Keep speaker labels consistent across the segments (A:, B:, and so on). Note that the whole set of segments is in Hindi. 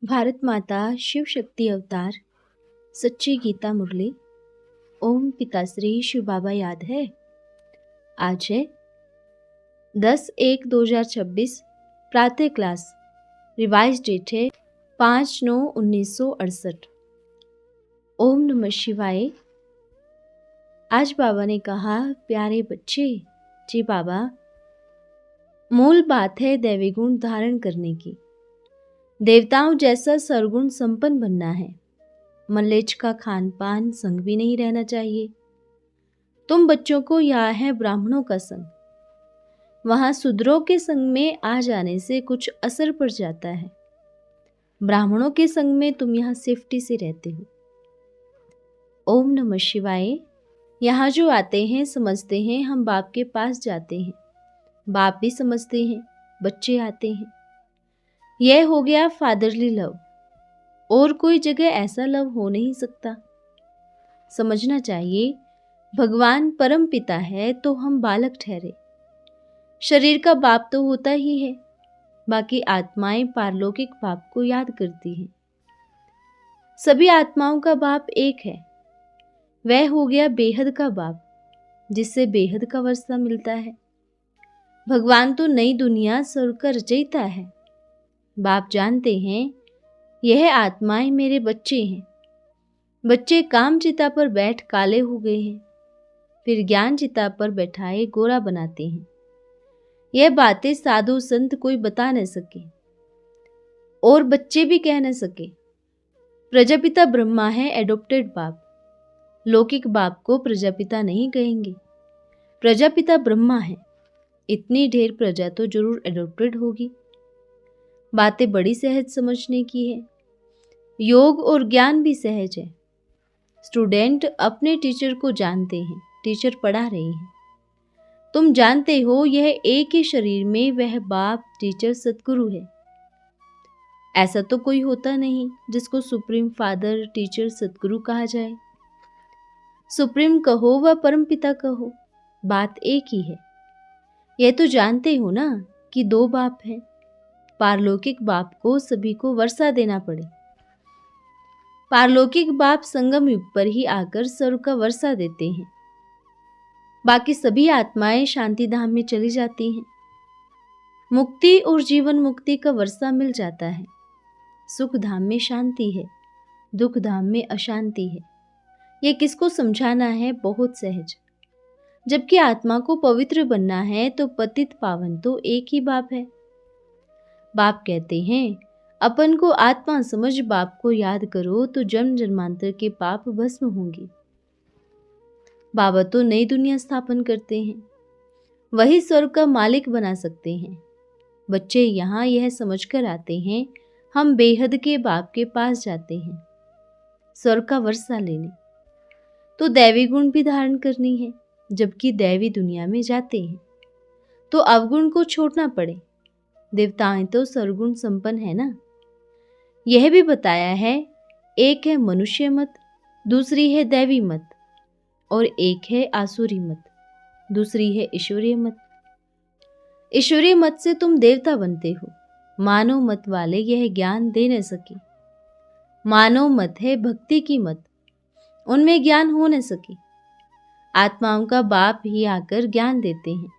A: भारत माता शिव शक्ति अवतार सच्ची गीता मुरली। ओम पिताश्री शिव बाबा याद है। आज है 10/1/2026 प्रातः क्लास। रिवाइज डेट है 5/9/1968। ओम नमः शिवाय। आज बाबा ने कहा, प्यारे बच्चे, जी बाबा, मूल बात है दैवी गुण धारण करने की। देवताओं जैसा सरगुण संपन्न बनना है। मलेच्छ का खान पान संग भी नहीं रहना चाहिए। तुम बच्चों को यहाँ है ब्राह्मणों का संग, वहां शूद्रों के संग में आ जाने से कुछ असर पड़ जाता है। ब्राह्मणों के संग में तुम यहाँ सेफ्टी से रहते हो। ओम नमः शिवाय। यहाँ जो आते हैं समझते हैं हम बाप के पास जाते हैं, बाप भी समझते हैं बच्चे आते हैं। यह हो गया फादरली लव। और कोई जगह ऐसा लव हो नहीं सकता। समझना चाहिए, भगवान परम पिता है तो हम बालक ठहरे। शरीर का बाप तो होता ही है, बाकी आत्माएं पारलौकिक बाप को याद करती हैं। सभी आत्माओं का बाप एक है, वह हो गया बेहद का बाप, जिससे बेहद का वर्षा मिलता है। भगवान तो नई दुनिया स्वर्ग का रचयिता है। बाप जानते हैं यह आत्माएं मेरे बच्चे हैं। बच्चे काम चिता पर बैठ काले हो गए हैं, फिर ज्ञान चिता पर बैठाए गोरा बनाते हैं। यह बातें साधु संत कोई बता न सके और बच्चे भी कह न सके। प्रजापिता ब्रह्मा है एडॉप्टेड बाप। लौकिक बाप को प्रजापिता नहीं कहेंगे, प्रजापिता ब्रह्मा है। इतनी ढेर प्रजा तो जरूर एडॉप्टेड होगी। बातें बड़ी सहज समझने की है। योग और ज्ञान भी सहज है। स्टूडेंट अपने टीचर को जानते हैं, टीचर पढ़ा रहे हैं। तुम जानते हो यह एक ही शरीर में वह बाप टीचर सतगुरु है। ऐसा तो कोई होता नहीं जिसको सुप्रीम फादर टीचर सतगुरु कहा जाए। सुप्रीम कहो व परमपिता कहो, बात एक ही है। यह तो जानते हो ना कि दो बाप हैं। पारलौकिक बाप को सभी को वर्षा देना पड़े। पारलौकिक बाप संगम युग पर ही आकर स्वर्ग का वर्षा देते हैं। बाकी सभी आत्माएं शांति धाम में चली जाती हैं। मुक्ति और जीवन मुक्ति का वर्षा मिल जाता है। सुख धाम में शांति है, दुख धाम में अशांति है। यह किसको समझाना है? बहुत सहज। जबकि आत्मा को पवित्र बनना है तो पतित पावन तो एक ही बाप है। बाप कहते हैं, अपन को आत्मा समझ बाप को याद करो तो जन्म जन्मांतर के पाप भस्म होंगे। बाबा तो नई दुनिया स्थापन करते हैं, वही स्वर्ग का मालिक बना सकते हैं। बच्चे यहाँ यह समझकर आते हैं हम बेहद के बाप के पास जाते हैं स्वर्ग का वर्षा लेने। तो दैवी गुण भी धारण करनी है। जबकि दैवी दुनिया में जाते हैं तो अवगुण को छोड़ना पड़े। देवताएं तो सर्वगुण संपन्न है ना। यह भी बताया है, एक है मनुष्य मत, दूसरी है दैवी मत, और एक है आसुरी मत, दूसरी है ईश्वरीय मत। ईश्वरीय मत से तुम देवता बनते हो। मानव मत वाले यह ज्ञान दे न सके। मानव मत है भक्ति की मत, उनमें ज्ञान हो न सके। आत्माओं का बाप ही आकर ज्ञान देते हैं।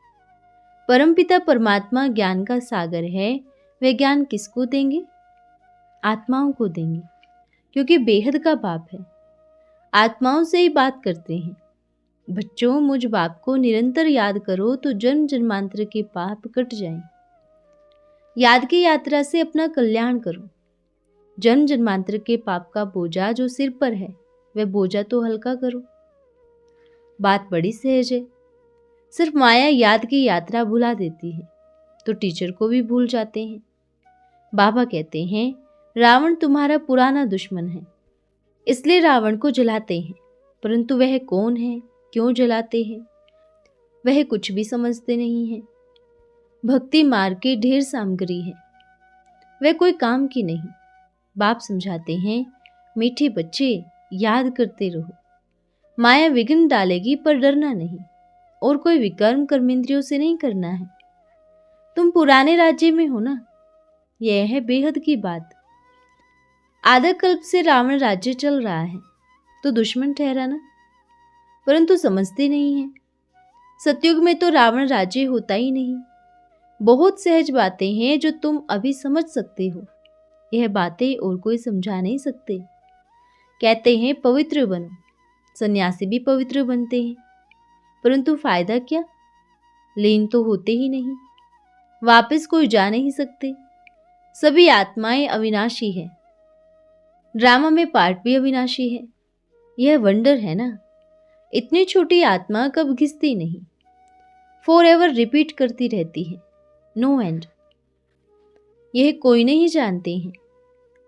A: परमपिता परमात्मा ज्ञान का सागर है। वे ज्ञान किसको देंगे? आत्माओं को देंगे, क्योंकि बेहद का बाप है। आत्माओं से ही बात करते हैं। बच्चों, मुझ बाप को निरंतर याद करो तो जन्म जन्मांतर के पाप कट जाएं। याद की यात्रा से अपना कल्याण करो। जन्म जन्मांतर के पाप का बोझा जो सिर पर है, वह बोझा तो हल्का करो। बात बड़ी सहज है। सिर्फ माया याद की यात्रा भुला देती है तो टीचर को भी भूल जाते हैं। बाबा कहते हैं, रावण तुम्हारा पुराना दुश्मन है, इसलिए रावण को जलाते हैं। परंतु वह कौन है, क्यों जलाते हैं, वह कुछ भी समझते नहीं है। भक्ति मार्ग की ढेर सामग्री है, वह कोई काम की नहीं। बाप समझाते हैं, मीठे बच्चे, याद करते रहो। माया विघ्न डालेगी पर डरना नहीं, और कोई विकर्म कर्मेंद्रियों से नहीं करना है। तुम पुराने राज्य में हो ना। यह है बेहद की बात। आधा कल्प से रावण राज्य चल रहा है तो दुश्मन ठहरा ना, परंतु समझते नहीं है। सतयुग में तो रावण राज्य होता ही नहीं। बहुत सहज बातें हैं जो तुम अभी समझ सकते हो, यह बातें और कोई समझा नहीं सकते। कहते हैं पवित्र बनो, सन्यासी भी पवित्र बनते हैं, परंतु फायदा क्या? लीन तो होते ही नहीं, वापस कोई जा नहीं सकते। सभी आत्माएं अविनाशी है, ड्रामा में पार्ट भी अविनाशी है। यह वंडर है ना। इतनी छोटी आत्मा कब घिसती नहीं, फॉरएवर रिपीट करती रहती है, नो एंड। यह कोई नहीं जानते हैं।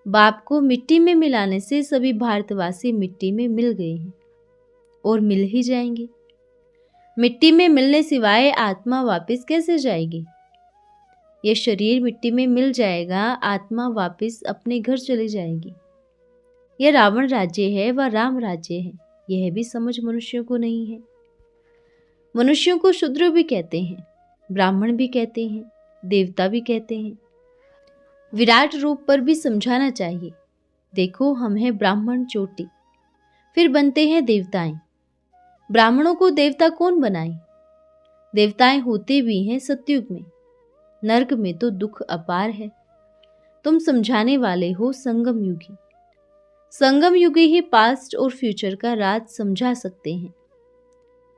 A: बाप को मिट्टी में मिलाने से सभी भारतवासी मिट्टी में मिल गए हैं और मिल ही जाएंगे। मिट्टी में मिलने सिवाय आत्मा वापस कैसे जाएगी? यह शरीर मिट्टी में मिल जाएगा, आत्मा वापस अपने घर चली जाएगी। यह रावण राज्य है व राम राज्य है, यह भी समझ मनुष्यों को नहीं है। मनुष्यों को शूद्र भी कहते हैं, ब्राह्मण भी कहते हैं, देवता भी कहते हैं। विराट रूप पर भी समझाना चाहिए। देखो, हम हैं ब्राह्मण चोटी, फिर बनते हैं देवताएं। ब्राह्मणों को देवता कौन बनाए? देवताएं होते भी हैं सतयुग में, नरक में तो दुख अपार है। तुम समझाने वाले हो संगम युगी। संगम युगी ही पास्ट और फ्यूचर का राज समझा सकते हैं।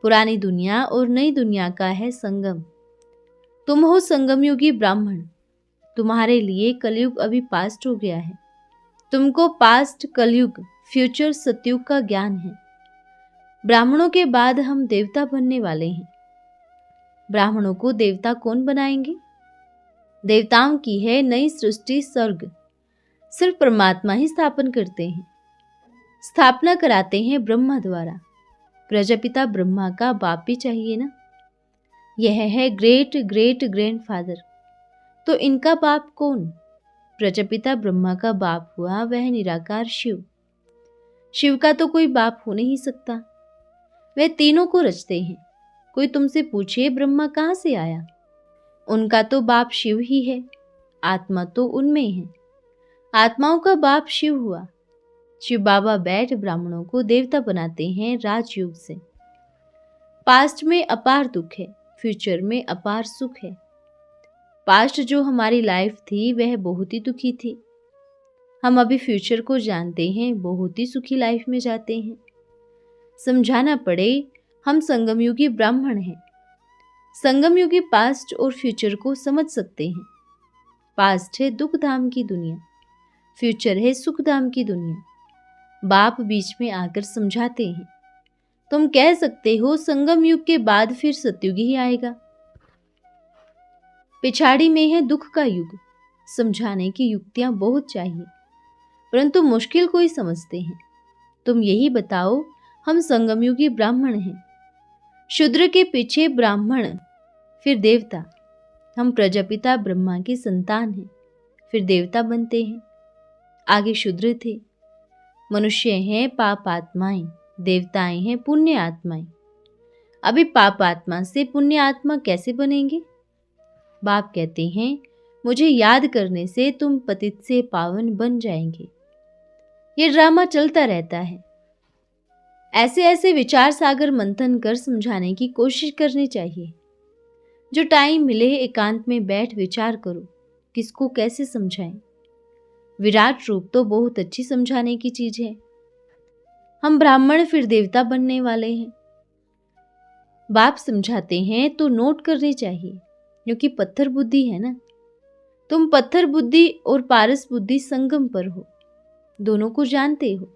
A: पुरानी दुनिया और नई दुनिया का है संगम। तुम हो संगम युगी ब्राह्मण। तुम्हारे लिए कलयुग अभी पास्ट हो गया है। तुमको पास्ट, कलयुग, फ्यूचर, सतयुग का ज्ञान है। ब्राह्मणों के बाद हम देवता बनने वाले हैं। ब्राह्मणों को देवता कौन बनाएंगे? देवताओं की है नई सृष्टि, स्वर्ग सिर्फ परमात्मा ही स्थापन करते हैं। स्थापना कराते हैं ब्रह्मा द्वारा। प्रजापिता ब्रह्मा का बाप भी चाहिए ना। यह है ग्रेट ग्रेट ग्रैंडफादर। तो इनका बाप कौन? प्रजापिता ब्रह्मा का बाप हुआ वह निराकार शिव। शिव का तो कोई बाप हो नहीं सकता। वह तीनों को रचते हैं। कोई तुमसे पूछे ब्रह्मा कहाँ से आया? उनका तो बाप शिव ही है। आत्मा तो उनमें है। आत्माओं का बाप शिव हुआ। शिव बाबा बैठ ब्राह्मणों को देवता बनाते हैं राजयोग से। पास्ट में अपार दुख है, फ्यूचर में अपार सुख है। पास्ट जो हमारी लाइफ थी वह बहुत ही दुखी थी। हम अभी फ्यूचर को जानते हैं, बहुत ही सुखी लाइफ में जाते हैं। समझाना पड़े, हम संगमयुगी ब्राह्मण हैं। संगमयुगी पास्ट और फ्यूचर को समझ सकते हैं। पास्ट है दुख धाम की दुनिया, फ्यूचर है सुख धाम की दुनिया। बाप बीच में आकर समझाते हैं। तुम कह सकते हो संगम युग के बाद फिर सतयुग ही आएगा। पिछाड़ी में है दुख का युग। समझाने की युक्तियां बहुत चाहिए, परंतु मुश्किल कोई समझते हैं। तुम यही बताओ, हम संगमयुगी ब्राह्मण हैं। शूद्र के पीछे ब्राह्मण, फिर देवता। हम प्रजापिता ब्रह्मा की संतान हैं, फिर देवता बनते हैं। आगे शूद्र थे। मनुष्य हैं पाप आत्माएं, देवताएं हैं पुण्य आत्माएं। अभी पाप आत्मा से पुण्य आत्मा कैसे बनेंगे? बाप कहते हैं, मुझे याद करने से तुम पतित से पावन बन जाएंगे। ये ड्रामा चलता रहता है। ऐसे ऐसे विचार सागर मंथन कर समझाने की कोशिश करनी चाहिए। जो टाइम मिले एकांत में बैठ विचार करो, किसको कैसे समझाएं। विराट रूप तो बहुत अच्छी समझाने की चीज है। हम ब्राह्मण फिर देवता बनने वाले हैं। बाप समझाते हैं तो नोट करनी चाहिए, क्योंकि पत्थर बुद्धि है ना। तुम पत्थर बुद्धि और पारस बुद्धि संगम पर हो, दोनों को जानते हो।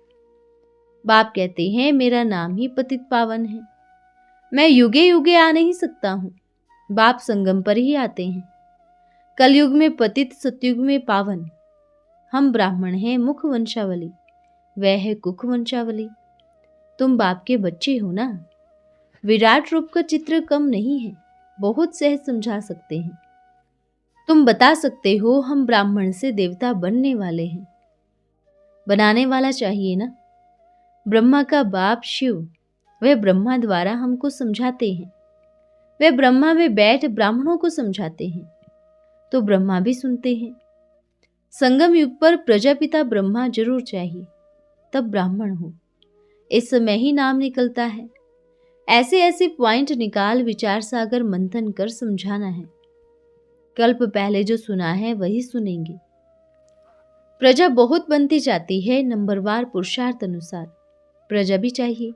A: बाप कहते हैं, मेरा नाम ही पतित पावन है। मैं युगे युगे आ नहीं सकता हूं। बाप संगम पर ही आते हैं। कलयुग में पतित, सतयुग में पावन। हम ब्राह्मण हैं मुख वंशावली, वह है कुख वंशावली। तुम बाप के बच्चे हो ना। विराट रूप का चित्र कम नहीं है, बहुत सहज समझा सकते हैं। तुम बता सकते हो, हम ब्राह्मण से देवता बनने वाले हैं। बनाने वाला चाहिए ना। ब्रह्मा का बाप शिव, वह ब्रह्मा द्वारा हमको समझाते हैं। वह ब्रह्मा में बैठ ब्राह्मणों को समझाते हैं, तो ब्रह्मा भी सुनते हैं। संगम युग पर प्रजापिता ब्रह्मा जरूर चाहिए, तब ब्राह्मण हो, इस समय ही नाम निकलता है। ऐसे ऐसे पॉइंट निकाल विचार सागर मंथन कर समझाना है। कल्प पहले जो सुना है वही सुनेंगे। प्रजा बहुत बनती जाती है, नंबरवार पुरुषार्थ अनुसार प्रजा भी चाहिए।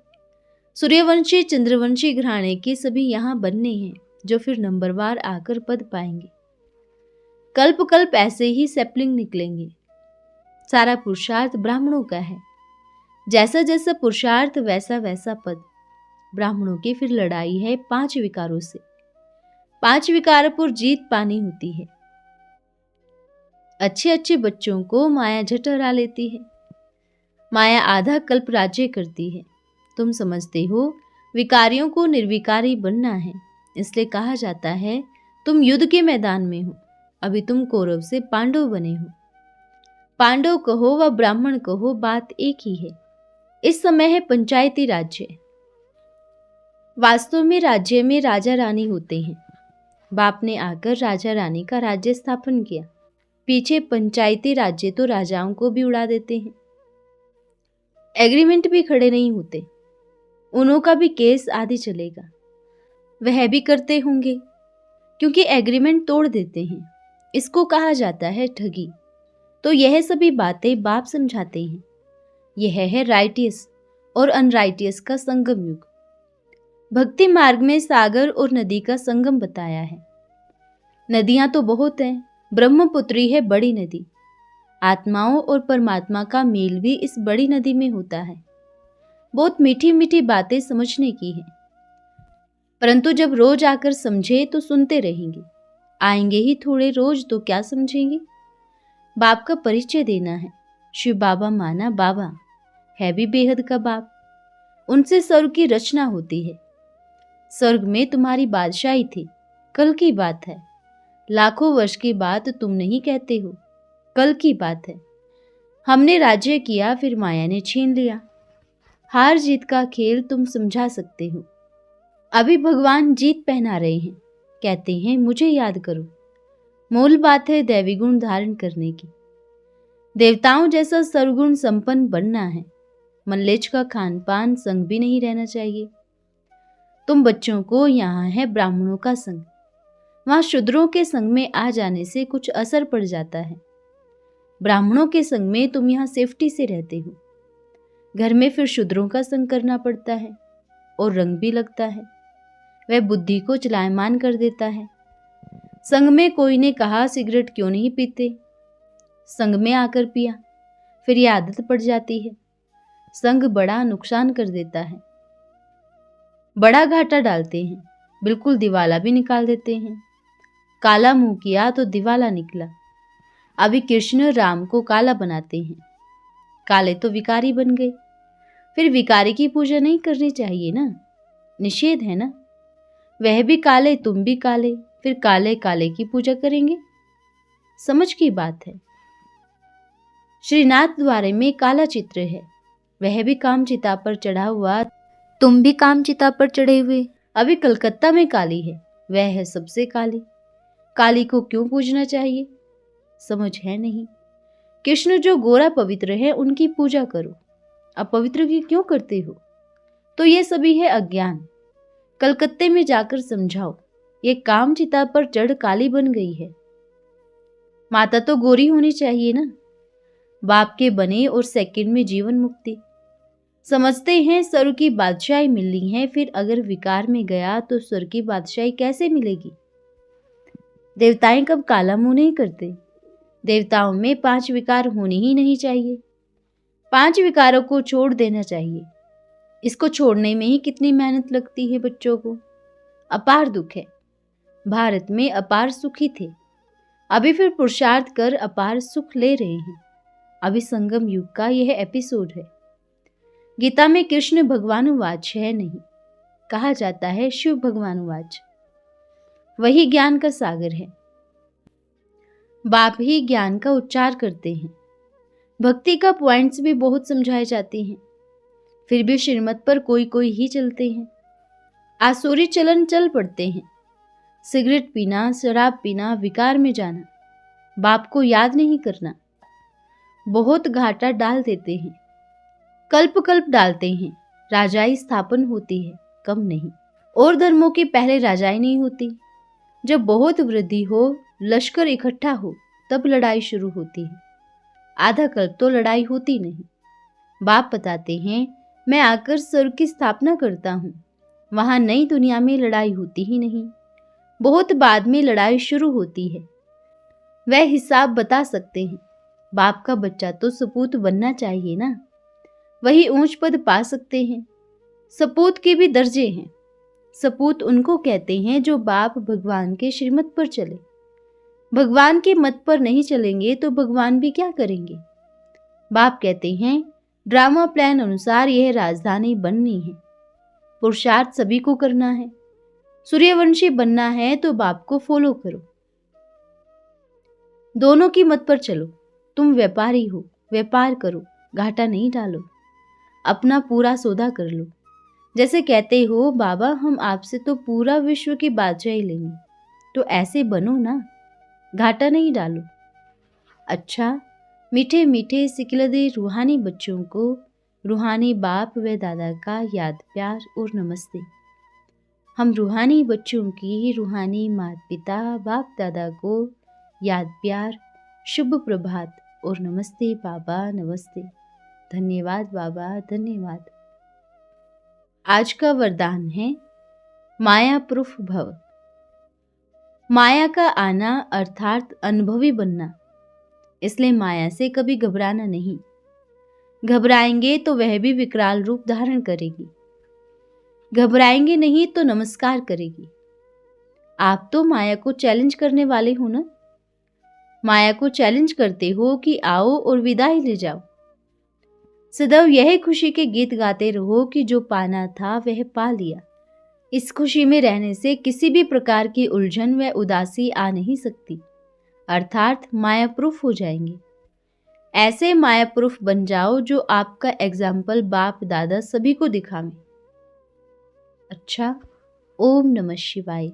A: सूर्यवंशी चंद्रवंशी घराने के सभी यहाँ बनने हैं, जो फिर नंबरवार आकर पद पाएंगे। कल्प कल्प ऐसे ही सैपलिंग निकलेंगे। सारा पुरुषार्थ ब्राह्मणों का है। जैसा जैसा पुरुषार्थ वैसा वैसा पद। ब्राह्मणों की फिर लड़ाई है 5 विकारों से। 5 विकार पर जीत पानी होती है। अच्छे अच्छे बच्चों को माया झट हरा लेती है। माया आधा कल्प राज्य करती है। तुम समझते हो विकारियों को निर्विकारी बनना है, इसलिए कहा जाता है तुम युद्ध के मैदान में हो। अभी तुम कौरव से पांडव बने हो। पांडव कहो व ब्राह्मण कहो, बात एक ही है। इस समय है पंचायती राज्य। वास्तव में राज्य में राजा रानी होते हैं। बाप ने आकर राजा रानी का राज्य स्थापन किया। पीछे पंचायती राज्य तो राजाओं को भी उड़ा देते हैं। एग्रीमेंट भी खड़े नहीं होते। उन्हों का भी केस आदि चलेगा। वह भी करते होंगे, क्योंकि एग्रीमेंट तोड़ देते हैं। इसको कहा जाता है ठगी। तो यह सभी बातें बाप समझाते हैं। यह है राइटियस और अनराइटियस का संगम युग। भक्ति मार्ग में सागर और नदी का संगम बताया है। नदियां तो बहुत हैं, ब्रह्मपुत्री है बड़ी नदी। आत्माओं और परमात्मा का मेल भी इस बड़ी नदी में होता है। बहुत मीठी मीठी बातें समझने की है, परंतु जब रोज आकर समझे तो सुनते रहेंगे। आएंगे ही थोड़े रोज तो क्या समझेंगे। बाप का परिचय देना है। शिव बाबा माना बाबा है भी बेहद का बाप। उनसे स्वर्ग की रचना होती है। स्वर्ग में तुम्हारी बादशाही थी, कल की बात है। लाखों वर्ष की बात तुम नहीं कहते हो, कल की बात है। हमने राज्य किया, फिर माया ने छीन लिया। हार जीत का खेल तुम समझा सकते हो। अभी भगवान जीत पहना रहे हैं, कहते हैं मुझे याद करो। मूल बात है दैवी गुण धारण करने की। देवताओं जैसा सर्वगुण संपन्न बनना है। मल्लेच का खान पान संग भी नहीं रहना चाहिए। तुम बच्चों को यहाँ है ब्राह्मणों का संग, वहां शूद्रों के संग में आ जाने से कुछ असर पड़ जाता है। ब्राह्मणों के संग में तुम यहाँ सेफ्टी से रहते हो। घर में फिर शूद्रों का संग करना पड़ता है और रंग भी लगता है। वह बुद्धि को चलायमान कर देता है। संग में कोई ने कहा सिगरेट क्यों नहीं पीते, संग में आकर पिया, फिर यह आदत पड़ जाती है। संग बड़ा नुकसान कर देता है, बड़ा घाटा डालते हैं, बिल्कुल दिवाला भी निकाल देते हैं। काला मुंह किया तो दिवाला निकला। अभी कृष्ण राम को काला बनाते हैं। काले तो विकारी बन गए। फिर विकारी की पूजा नहीं करनी चाहिए ना, निषेध है ना। वह भी काले, तुम भी काले, फिर काले काले की पूजा करेंगे। समझ की बात है। श्रीनाथ द्वारे में काला चित्र है, वह भी काम चिता पर चढ़ा हुआ, तुम भी काम चिता पर चढ़े हुए। अभी कलकत्ता में काली है, वह है सबसे काली। काली को क्यों पूजना चाहिए, समझ है नहीं। कृष्ण जो गोरा पवित्र है उनकी पूजा करो, अपवित्र की क्यों करते हो। तो ये सभी है अज्ञान। कलकत्ते में जाकर समझाओ, ये काम चिता पर चढ़ काली बन गई है। माता तो गोरी होनी चाहिए ना। बाप के बने और सेकंड में जीवन मुक्ति। समझते हैं स्वर्ग की बादशाही मिलनी है, फिर अगर विकार में गया तो स्वर्ग की बादशाही कैसे मिलेगी। देवताएं कब काला मुंह नहीं करते। देवताओं में 5 विकार होने ही नहीं चाहिए। 5 विकारों को छोड़ देना चाहिए। इसको छोड़ने में ही कितनी मेहनत लगती है बच्चों को। अपार दुख है। भारत में अपार सुखी थे, अभी फिर पुरुषार्थ कर अपार सुख ले रहे हैं। अभी संगम युग का यह एपिसोड है। गीता में कृष्ण भगवानुवाच है नहीं, कहा जाता है शिव भगवानुवाच। वही ज्ञान का सागर है। बाप ही ज्ञान का उच्चार करते हैं। भक्ति का पॉइंट्स भी बहुत समझाए जाते हैं, फिर भी श्रीमत पर कोई कोई ही चलते हैं। आसुरी चलन चल पड़ते हैं। सिगरेट पीना, शराब पीना, विकार में जाना, बाप को याद नहीं करना, बहुत घाटा डाल देते हैं, कल्प कल्प डालते हैं। राजाई स्थापन होती है, कम नहीं। और धर्मों की पहले राजाई नहीं होती। जब बहुत वृद्धि हो, लश्कर इकट्ठा हो, तब लड़ाई शुरू होती है। आधा कल्प तो लड़ाई होती नहीं। बाप बताते हैं, मैं आकर स्वर्ग की स्थापना करता हूँ, वहां नई दुनिया में लड़ाई होती ही नहीं। बहुत बाद में लड़ाई शुरू होती है। वह हिसाब बता सकते हैं। बाप का बच्चा तो सपूत बनना चाहिए ना, वही ऊंच पद पा सकते हैं। सपूत के भी दर्जे हैं। सपूत उनको कहते हैं जो बाप भगवान के श्रीमत पर चले। भगवान के मत पर नहीं चलेंगे तो भगवान भी क्या करेंगे। बाप कहते हैं, ड्रामा प्लान अनुसार यह राजधानी बननी है। पुरुषार्थ सभी को करना है। सूर्यवंशी बनना है तो बाप को फॉलो करो। दोनों की मत पर चलो। तुम व्यापारी हो, व्यापार करो, घाटा नहीं डालो, अपना पूरा सौदा कर लो। जैसे कहते हो, बाबा हम आपसे तो पूरा विश्व की बादशाही लेंगे, तो ऐसे बनो ना, घाटा नहीं डालो। अच्छा, मीठे मीठे सिकलदे रूहानी बच्चों को रूहानी बाप व दादा का याद प्यार और नमस्ते। हम रूहानी बच्चों की रूहानी माता पिता बाप दादा को याद प्यार, शुभ प्रभात और नमस्ते बाबा, नमस्ते। धन्यवाद बाबा, धन्यवाद। आज का वरदान है माया प्रूफ भव। माया का आना अर्थात अनुभवी बनना, इसलिए माया से कभी घबराना नहीं। घबराएंगे तो वह भी विकराल रूप धारण करेगी। घबराएंगे नहीं तो नमस्कार करेगी। आप तो माया को चैलेंज करने वाले हो ना। माया को चैलेंज करते हो कि आओ और विदाई ले जाओ। सदैव यह खुशी के गीत गाते रहो कि जो पाना था वह पा लिया। इस खुशी में रहने से किसी भी प्रकार की उलझन व उदासी आ नहीं सकती, अर्थात माया प्रूफ हो जाएंगे। ऐसे माया प्रूफ बन जाओ जो आपका एग्जाम्पल बाप दादा सभी को दिखावे। अच्छा, ओम नमः शिवाय।